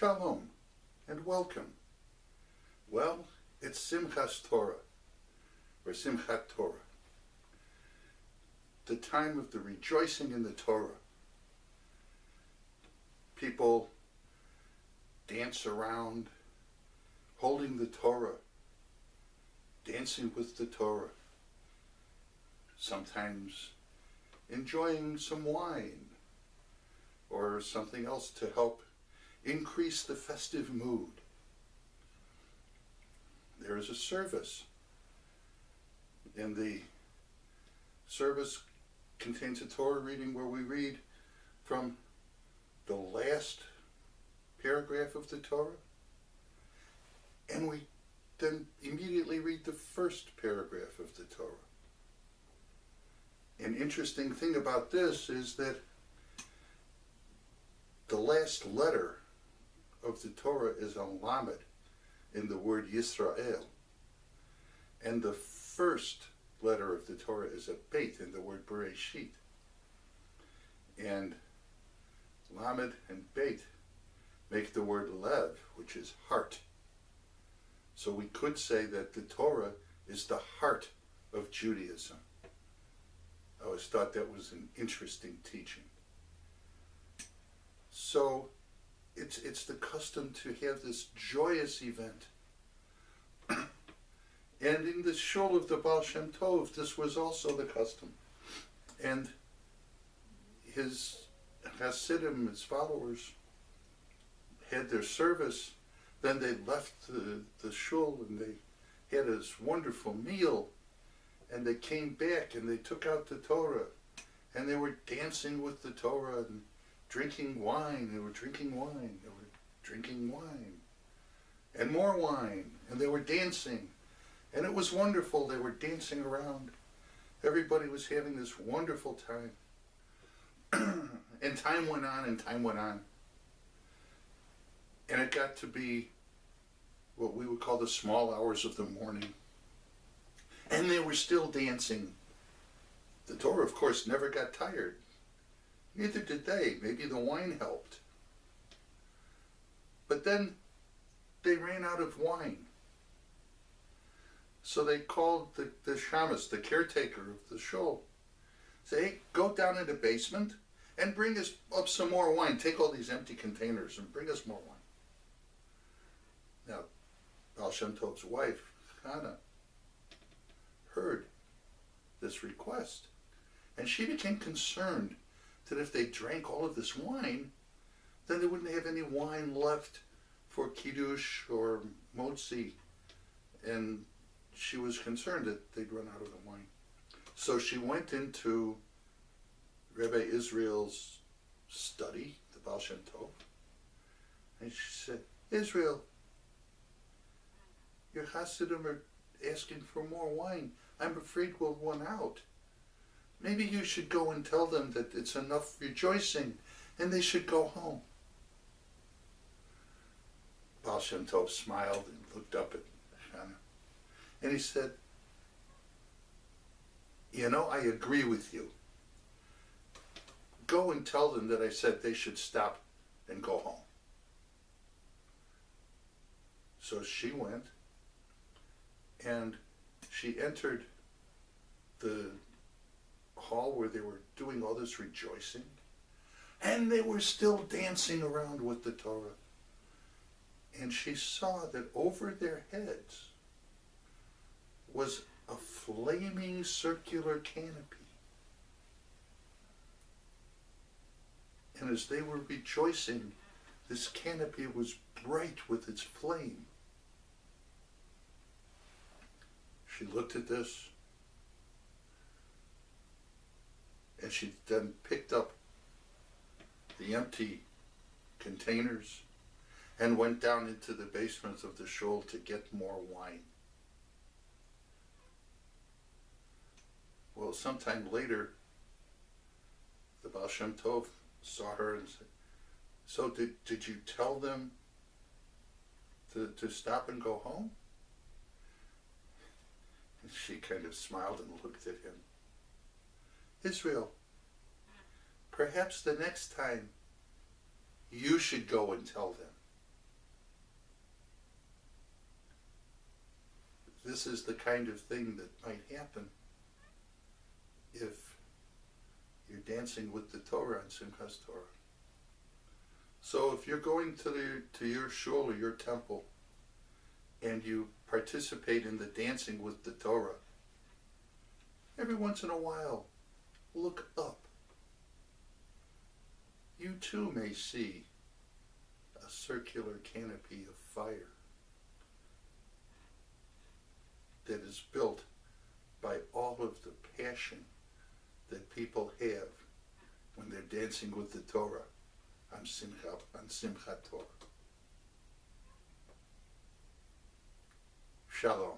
Shalom and welcome. Well, it's Simchat Torah, or Simchat Torah, the time of the rejoicing in the Torah. People dance around, holding the Torah, dancing with the Torah, sometimes enjoying some wine or something else to help increase the festive mood. There is a service, and the service contains a Torah reading where we read from the last paragraph of the Torah, and we then immediately read the first paragraph of the Torah. An interesting thing about this is that the last letter of the Torah is a lamed in the word Yisrael, and the first letter of the Torah is a beit in the word Bereshit. And lamed and beit make the word lev, which is heart. So we could say that the Torah is the heart of Judaism. I always thought that was an interesting teaching. So it's the custom to have this joyous event. And in the shul of the Baal Shem Tov, this was also the custom. And his Hasidim, his followers, had their service. Then they left the shul and they had this wonderful meal. And they came back and they took out the Torah. And they were dancing with the Torah and drinking wine. They were drinking wine. They were drinking wine. And more wine. And they were dancing. And it was wonderful. They were dancing around. Everybody was having this wonderful time. And time went on and time went on. And it got to be what we would call the small hours of the morning. And they were still dancing. The Torah, of course, never got tired. Neither did they. Maybe the wine helped. But then they ran out of wine. So they called the shamus, the caretaker of the shul. Say, hey, go down in the basement and bring us up some more wine. Take all these empty containers and bring us more wine. Now, Baal Shem Tov's wife, Hannah, heard this request. And she became concerned that if they drank all of this wine, then they wouldn't have any wine left for Kiddush or Motzi. And she was concerned that they'd run out of the wine. So she went into Rabbi Israel's study, the Baal Shem Tov, and she said, Israel, your Hasidim are asking for more wine. I'm afraid we'll run out. Maybe you should go and tell them that it's enough rejoicing and they should go home. Baal Shem Tov smiled and looked up at Hannah. And he said, you know, I agree with you. Go and tell them that I said they should stop and go home. So she went, and she entered the hall where they were doing all this rejoicing, and they were still dancing around with the Torah. And she saw that over their heads was a flaming circular canopy. And as they were rejoicing, this canopy was bright with its flame. She looked at this, and she then picked up the empty containers and went down into the basement of the shul to get more wine. Well, sometime later, the Baal Shem Tov saw her and said, so did you tell them to stop and go home? And she kind of smiled and looked at him. Israel, perhaps the next time you should go and tell them. this is the kind of thing that might happen if you're dancing with the Torah and Simchat Torah. So if you're going to your shul or your temple and you participate in the dancing with the Torah, every once in a while, look up. You too may see a circular canopy of fire that is built by all of the passion that people have when they're dancing with the Torah on Simchat Torah. Shalom.